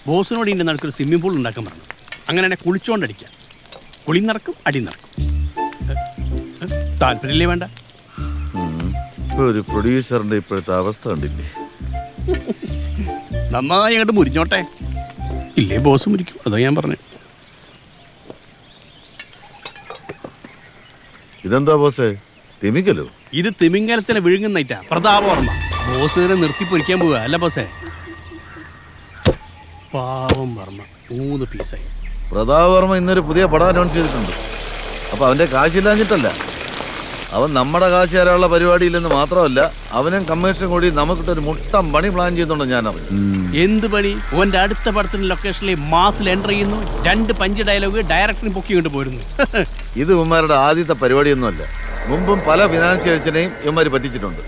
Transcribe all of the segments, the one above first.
ബോസിനോട് ഇതിൻ്റെ നടക്കൊരു swimming pool ഉണ്ടാക്കാൻ പറഞ്ഞു. അങ്ങനെ കുളിച്ചോണ്ടടിക്കാം. കുളി നടക്കും, അടി നടക്കും. താല്പര്യമില്ലേ? വേണ്ട. ഒരു പ്രൊഡ്യൂസറിന്റെ ഇപ്പോഴത്തെ അവസ്ഥ കണ്ടില്ലേ? നന്നായി അങ്ങോട്ട് മുരിഞ്ഞോട്ടെ, ഇല്ലേ ബോസ് മുരിക്കും. അതാ ഞാൻ പറഞ്ഞു. ഇതെന്താ ബോസേ, തിമിക്കലോ? ഇത് തിമിംഗലത്തിനെ വിഴുങ്ങുന്നേറ്റാ പ്രതാപവർമ്മ. ബോസിനെ നിർത്തി പൊരിക്കാൻ പോവുക അല്ല ബോസേ. പാവം വർമ്മ 3 പീസായി. പ്രതാപവർമ്മ ഇന്നൊരു പുതിയ പടം അനൗൺസ് ചെയ്തിട്ടുണ്ട്. അപ്പൊ അവന്റെ കാശില്ലാഞ്ഞിട്ടല്ല, അവൻ നമ്മുടെ കാശ് തരാനുള്ള പരിപാടിയില്ലെന്ന് മാത്രമല്ല, അവനും കമ്മീഷൻ കൂടി നമുക്കിട്ടൊരു മുട്ടം പണി പ്ലാൻ ചെയ്യുന്നുണ്ട്. ഞാൻ അറിയാം. എന്ത് പണി? ഓന്റെ അടുത്ത പടത്തിന്റെ ലൊക്കേഷനിൽ മാസിൽ എൻ്റർ ചെയ്യുന്നു, 2 പഞ്ച് ഡയലോഗ് ഡയറക്ടറിന് പൊക്കി കൊണ്ട് പോരുന്നു. ഇത് ഇവന്മാരുടെ ആദ്യത്തെ പരിപാടിയൊന്നുമല്ല. മുമ്പും പല ഫിനാൻഷ്യൽസിനെയും ഇവന്മാർ പറ്റിച്ചിട്ടുണ്ട്.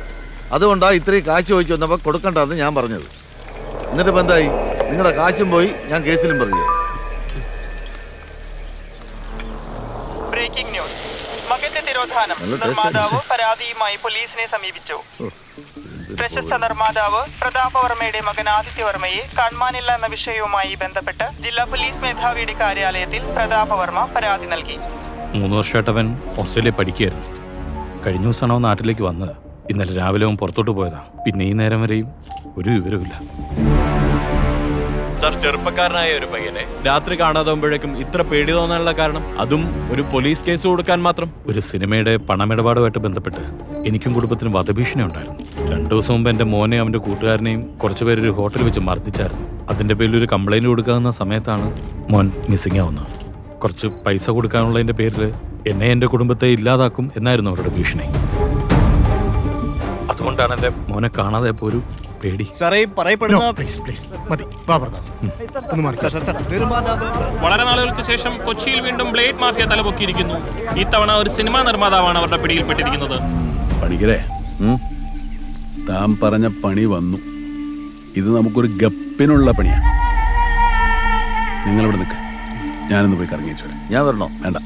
അതുകൊണ്ടാണ് ഇത്രയും കാശ് ചോദിച്ചു വന്നപ്പോൾ കൊടുക്കണ്ടെന്ന് ഞാൻ പറഞ്ഞത്. എന്നിട്ടിപ്പോൾ എന്തായി? നിങ്ങളുടെ കാശും പോയി, ഞാൻ കേസിലും പറഞ്ഞു. Breaking news. മകന്റെ തിരോധാനം. നിർമ്മാതാവ് പരാതിയുമായി പോലീസിനെ സമീപിച്ചു. പ്രശസ്ത നിർമ്മാതാവ് പ്രതാപവർമ്മയുടെ മകൻ ആദിത്യവർമ്മയെ കാണാനില്ല എന്ന വിഷയവുമായി ബന്ധപ്പെട്ട് ജില്ലാ പോലീസ് മേധാവിയുടെ കാര്യാലയത്തിൽ പ്രതാപവർമ്മ പരാതി നൽകി. 3 വർഷമായിട്ട് അവൻ ഓസ്ട്രേലിയ പഠിക്കുകയായിരുന്നു. കഴിഞ്ഞ ദിവസമാണ് അവൻ നാട്ടിലേക്ക് വന്നത്. ഇന്നലെ രാവിലെ അവൻ പുറത്തോട്ട് പോയതാ. പിന്നെ ഈ നേരം വരെയും ഒരു വിവരമില്ല. സർ, ചെറുപ്പക്കാരനായ ഒരു പയ്യനെ രാത്രി കാണാതാവുമ്പോഴേക്കും ഇത്ര പേടി തോന്നാനുള്ള കാരണം, അതും ഒരു പോലീസ് കേസ് കൊടുക്കാൻ മാത്രം? ഒരു സിനിമയുടെ പണമിടപാടുമായിട്ട് ബന്ധപ്പെട്ട് എനിക്കും കുടുംബത്തിനും വധഭീഷണി ഉണ്ടായിരുന്നു. 2 ദിവസം മുമ്പ് എൻ്റെ മോനെ അവൻ്റെ കൂട്ടുകാരനെയും കുറച്ചുപേര് ഒരു ഹോട്ടലിൽ വെച്ച് മർദ്ദിച്ചായിരുന്നു. അതിൻ്റെ പേരിൽ ഒരു കംപ്ലൈൻറ്റ് കൊടുക്കാവുന്ന സമയത്താണ് മോൻ മിസ്സിംഗ് ആവുന്നത്. കുറച്ച് പൈസ കൊടുക്കാനുള്ളതിൻ്റെ പേരിൽ എന്നെ എൻ്റെ കുടുംബത്തെ ഇല്ലാതാക്കും എന്നായിരുന്നു അവരുടെ ഭീഷണി. അതുകൊണ്ടാണ് എൻ്റെ മോനെ കാണാതെ ഇപ്പോൾ ഒരു പേടി. വളരെ നാളുകൾക്ക് ശേഷം കൊച്ചിയിൽ വീണ്ടും ബ്ലേഡ് മാഫിയ തലപൊക്കിയിരിക്കുന്നു. ഇത്തവണ ഒരു സിനിമാ നിർമ്മാതാവാണ് അവരുടെ പിടിയിൽപ്പെട്ടിരിക്കുന്നത്. പണിക്കരെ, താൻ പറഞ്ഞ പണി വന്നു. ഇത് നമുക്കൊരു ഗപ്പിനുള്ള പണിയാണ്. നിങ്ങളിവിടെ നിൽക്ക, ഞാനൊന്ന് പോയി കറങ്ങിച്ചു വരാം. ഞാൻ വരണോ? വേണ്ട,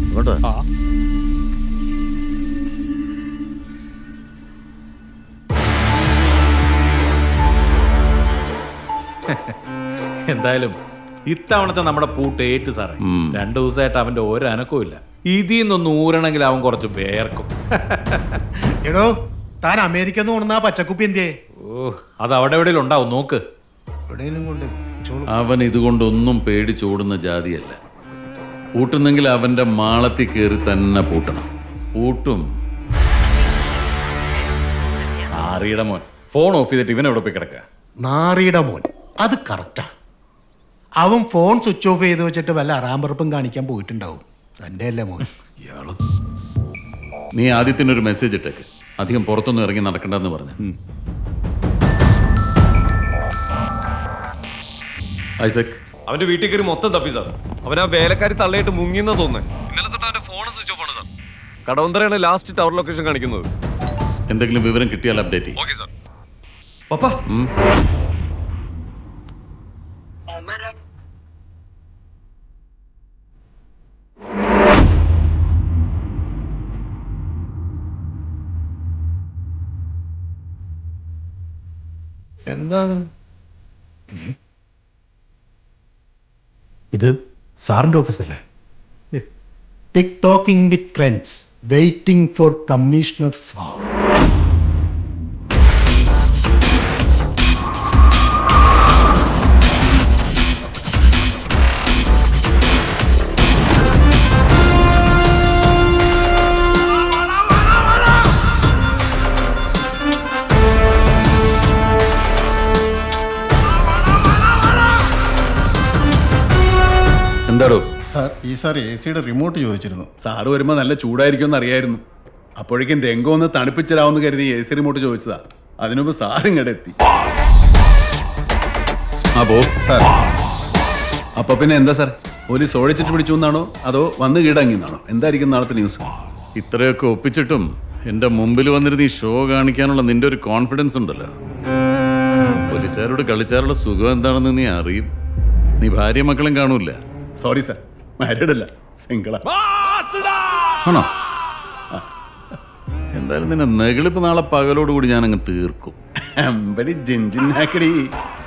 ഇങ്ങോട്ട്. എന്തായാലും ഇത്തവണത്തെ നമ്മുടെ പൂട്ട് ഏറ്റ് സാറേ. 2 ദിവസമായിട്ട് അവൻ്റെ ഒരു അനക്കവും ഇല്ല. ഇതിൽ നിന്നൊന്ന് ഊരണമെങ്കിൽ അവൻ കുറച്ച് വേർക്കും. എടോ, താൻ അമേരിക്കന്ന് കൊണ്ടുവന്ന പച്ചക്കുപ്പി എന്തേ? ഓ, അത് അവിടെ എവിടെയും ഉണ്ടാവും, നോക്ക്. അവൻ ഇതുകൊണ്ടൊന്നും പേടിച്ചോടുന്ന ജാതിയല്ല. പൂട്ടുന്നെങ്കിൽ അവന്റെ മാളത്തിൽ കയറി തന്നെ പൂട്ടണം. പൂട്ടും. ആറിയുടെ മോൻ ഫോൺ ഓഫ് ചെയ്തിട്ട് ഇവൻ എവിടെ പോയി കിടക്കുക? നാറിയുടെ മോൻ, അത് കറക്റ്റാ. അവൻ ഫോൺ സ്വിച്ച് ഓഫ് ചെയ്ത് വെച്ചിട്ട് വല്ല അറാമ്പറപ്പും കാണിക്കാൻ പോയിട്ടുണ്ടാവും. എൻ്റെ അല്ലേ മോൻ? ഇയാള്. നീ ആദ്യത്തിനൊരു മെസ്സേജ് ഇട്ടേക്ക്. അധികം പുറത്തൊന്നും ഇറങ്ങി നടക്കണ്ടെന്ന് പറഞ്ഞു. ഐസക്, അവന്റെ വീട്ടിൽ കയറി മൊത്തം തപ്പി സാർ. അവൻ ആ വേലക്കാരി തള്ളയിട്ട് മുങ്ങിയെന്ന് തോന്നുന്നു. ഇന്നലെ തൊട്ട് അവന്റെ ഫോൺ സ്വിച്ച് ഓഫ് ആണ് സാർ. കടവന്തറയാണ് ലാസ്റ്റ് ടവർ ലൊക്കേഷൻ കാണിക്കുന്നത്. എന്തെങ്കിലും വിവരം കിട്ടിയാൽ അപ്ഡേറ്റ് ചെയ്യും. Okay sir. പപ്പാ, എന്താണ് ഇത്? സാറിന്റെ ഓഫീസല്ലേ? TikToking with friends, waiting for commissioner sir. എന്താടോ? സാർ, ഈ സാർ AC-യുടെ റിമോട്ട് ചോദിച്ചിരുന്നു. സാറ് വരുമ്പോൾ നല്ല ചൂടായിരിക്കുമെന്ന് അറിയായിരുന്നു. അപ്പോഴേക്കും രംഗം ഒന്ന് തണുപ്പിച്ചിടാവെന്ന് കരുതി AC റിമോട്ട് ചോദിച്ചതാ. അതിനുമ്പ് സാർ ഇങ്ങടെ എത്തി. ആ പോ സാർ. അപ്പൊ പിന്നെ എന്താ സാർ, പോലീസ് ഓടിച്ചിട്ട് പിടിച്ചു എന്നാണോ അതോ വന്ന് കീഴടങ്ങിയെന്നാണോ? എന്തായിരിക്കും നാളത്തെ ന്യൂസ്? ഇത്രയൊക്കെ ഒപ്പിച്ചിട്ടും എന്റെ മുമ്പിൽ വന്നിരുന്ന് ഈ ഷോ കാണിക്കാനുള്ള നിന്റെ ഒരു കോൺഫിഡൻസ് ഉണ്ടല്ലോ. പോലീസുകാരോട് കളിച്ചാലുള്ള സുഖം എന്താണെന്ന് നീ അറിയും. നീ ഭാര്യ മക്കളും കാണൂല. സോറി സാർ, മാരീഡ് അല്ല, സിംഗിളാ. ആണോ? എന്തായാലും നിന്നെ നെകളിപ്പ് നാളെ പകലോടുകൂടി ഞാൻ അങ്ങ് തീർക്കും. അമ്പടി ജിഞ്ചിനാക്കടി.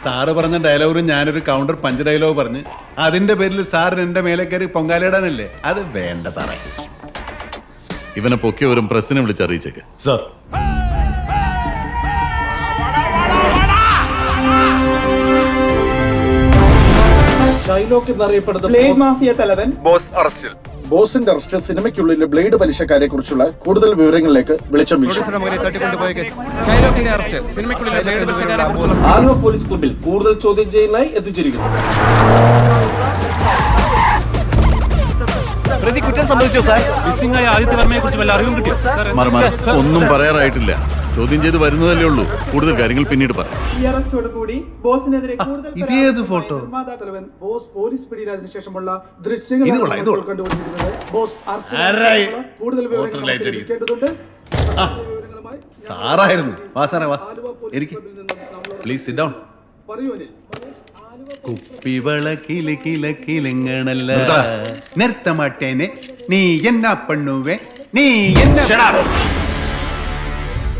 സാറ് പറഞ്ഞ ഡയലോഗും ഞാനൊരു കൗണ്ടർ പഞ്ച് ഡയലോഗ് പറഞ്ഞ് അതിന്റെ പേരിൽ സാറിന് എന്റെ മേലെ കയറി പൊങ്കാലയിടാനല്ലേ? അത് വേണ്ട സാറേ. ഇവനെ പൊക്കിയവരും പ്രസിനെ വിളിച്ചറിയിച്ചേക്ക്. സാർ. ഷൈലോക്ക് എന്നറിയപ്പെടുന്ന ബ്ലേഡ് മാഫിയ തലവൻ ബോസ് അറസ്റ്റിൽ. ബോസിന്റെ അറസ്റ്റ് സിനിമയ്ക്കുള്ളിലെ ബ്ലേഡ് പലിശക്കാരെ കുറിച്ചുള്ള കൂടുതൽ വിവരങ്ങളിലേക്ക് വെളിച്ചം വീശും. ആലുവ പോലീസ് ക്ലബിൽ കൂടുതൽ ചോദ്യം ചെയ്യലിനായി എത്തിച്ചിരിക്കുന്നു. പ്രതി കുറ്റം സംഭവിച്ചോ സാർ? മിസ്സിംഗ് ആയ ആദിത്യ വർമ്മയെ കുറിച്ച് വല്ല അറിവും കിട്ടിയോ? ഒന്നും പറയാറായിട്ടില്ല. ചോദ്യം ചെയ്ത് വരുന്നതല്ലേ ഉള്ളൂ. കൂടുതൽ കാര്യങ്ങൾ പിന്നീട് പറയാം. ഈ അറസ്റ്റോട് കൂടി ബോസിനെതിരെ കൂടുതൽ ഇതേത് ഫോട്ടോ? നിർമ്മാതാ തലവൻ ബോസ് പോലീസ് പിടിയിലായതിനു ശേഷമുള്ള ദൃശ്യങ്ങൾ കണ്ടുകൊണ്ടിരിക്കുന്നത്. ബോസ് അറസ്റ്റ് കൂടുതൽ വിവരങ്ങൾ ലഭിക്കേണ്ടതുണ്ട്. സാറായിരുന്നു. വാ സാറേ വാ. എനിക്ക് പ്ലീസ് സിറ്റ് ഡൗൺ. പറയൂനെ കുപ്പിവള കില കില കിലങ്ങണല്ല നിർത്ത മാട്ടേനെ നീ എന്നാ പണ്ണുവേ നീ എന്നാ.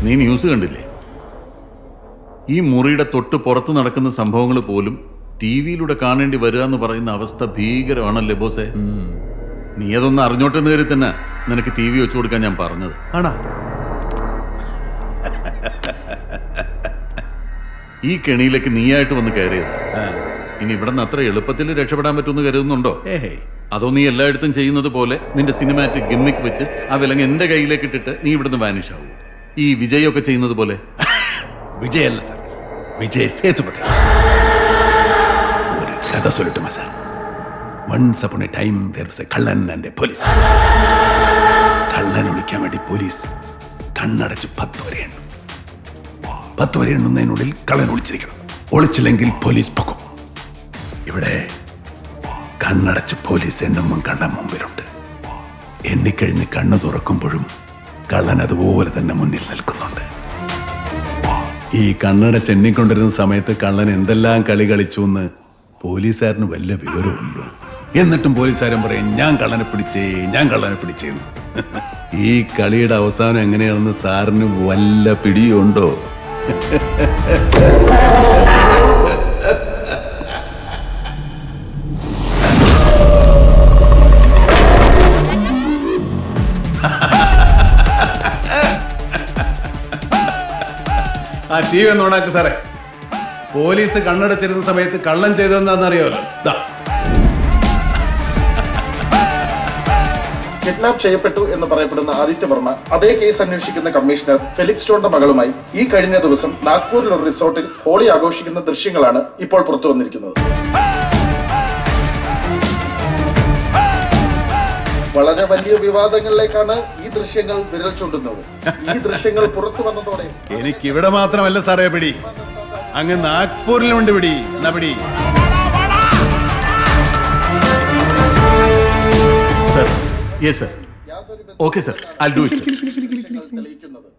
നീ ന്യൂസ് കണ്ടില്ലേ? ഈ മുറിയുടെ തൊട്ട് പുറത്ത് നടക്കുന്ന സംഭവങ്ങൾ പോലും ടി വിയിലൂടെ കാണേണ്ടി വരിക എന്ന് പറയുന്ന അവസ്ഥ ഭീകരമാണല്ലേ ബോസേ? നീ അതൊന്ന് അറിഞ്ഞോട്ടെന്ന് കയറി തന്നെ നിനക്ക് ടി വി വെച്ചു കൊടുക്കാൻ ഞാൻ പറഞ്ഞത്. ആണോ? ഈ കെണിയിലേക്ക് നീയായിട്ട് വന്ന് കയറിയത്. ഇനി ഇവിടെ നിന്ന് അത്ര എളുപ്പത്തിൽ രക്ഷപ്പെടാൻ പറ്റുമെന്ന് കരുതുന്നുണ്ടോ? അതോ നീ എല്ലായിടത്തും ചെയ്യുന്നത് പോലെ നിന്റെ സിനിമാറ്റിക് ഗിമ്മിക്ക് വെച്ച് ആ വിലങ്ങ് എന്റെ കയ്യിലേക്ക് ഇട്ടിട്ട് നീ ഇവിടുന്ന് വാനിഷ് ആവൂ? ഈ വിജയൊക്കെ ചെയ്യുന്നത് പോലെ? വിജയല്ല സാർ, വിജയ് സേതുപതി. ഒരു കഥ സൊല്ലട്ടുമാ sir? Once upon a time there was a kallan and a police. കള്ളൻ ഒളിക്കാൻ വേണ്ടി പോലീസ് കണ്ണടച്ച് 10 വരെ എണ്ണും. 10 വരെ എണ്ണുന്നതിനുള്ളിൽ കള്ളൻ ഒളിച്ചിരിക്കണം. ഒളിച്ചില്ലെങ്കിൽ പോലീസ് പൊക്കും. ഇവിടെ കണ്ണടച്ച് പോലീസ് എണ്ണുമ്പം കള്ളൻ മുമ്പിലുണ്ട്. എണ്ണിക്കഴിഞ്ഞ് കണ്ണു തുറക്കുമ്പോഴും കള്ളൻ അതുപോലെ തന്നെ മുന്നിൽ നിൽക്കുന്നുണ്ട്. ഈ കണ്ണടച്ച് എണ്ണിക്കൊണ്ടിരുന്ന സമയത്ത് കള്ളൻ എന്തെല്ലാം കളി കളിച്ചു എന്ന് പോലീസുകാരന് വല്ല വിവരമുണ്ടോ? എന്നിട്ടും പോലീസുകാരൻ പറയും ഞാൻ കള്ളനെ പിടിച്ചേന്ന്. ഈ കളിയുടെ അവസാനം എങ്ങനെയാണെന്ന് സാറിന് വല്ല പിടിയുണ്ടോ? ആ ടി വി ഒന്ന് ഓണാക്ക് സാറേ. പോലീസ് കണ്ണടച്ചിരുന്ന സമയത്ത് കള്ളൻ ചെയ്തതെന്നാണെന്നറിയാമല്ലോ. കിഡ്നാപ്പ് ചെയ്യപ്പെട്ടു എന്ന് പറയപ്പെടുന്ന ആദിത്യ വർമ്മ അതേ കേസ് അന്വേഷിക്കുന്ന കമ്മീഷണർ ഫെലിക്സ് ജോണിന്റെ മകളുമായി ഈ കഴിഞ്ഞ ദിവസം നാഗ്പൂരിൽ ഒരു റിസോർട്ടിൽ ഹോളി ആഘോഷിക്കുന്ന ദൃശ്യങ്ങളാണ് ഇപ്പോൾ പുറത്തു വന്നിരിക്കുന്നത്. വളരെ വലിയ വിവാദങ്ങളിലേക്കാണ് ഈ ദൃശ്യങ്ങൾ വിരൽ ചൂണ്ടുന്നത്. ഈ ദൃശ്യങ്ങൾ പുറത്തു വന്നതോടെ എനിക്ക് ഇവിടെ മാത്രമല്ല സാറേ പിടി, അങ്ങ് നാഗ്പൂരിലുണ്ട് പിടി. എന്നാ പിടി. Sir, yes sir. Okay sir, I do it. തെളിയിക്കുന്നത്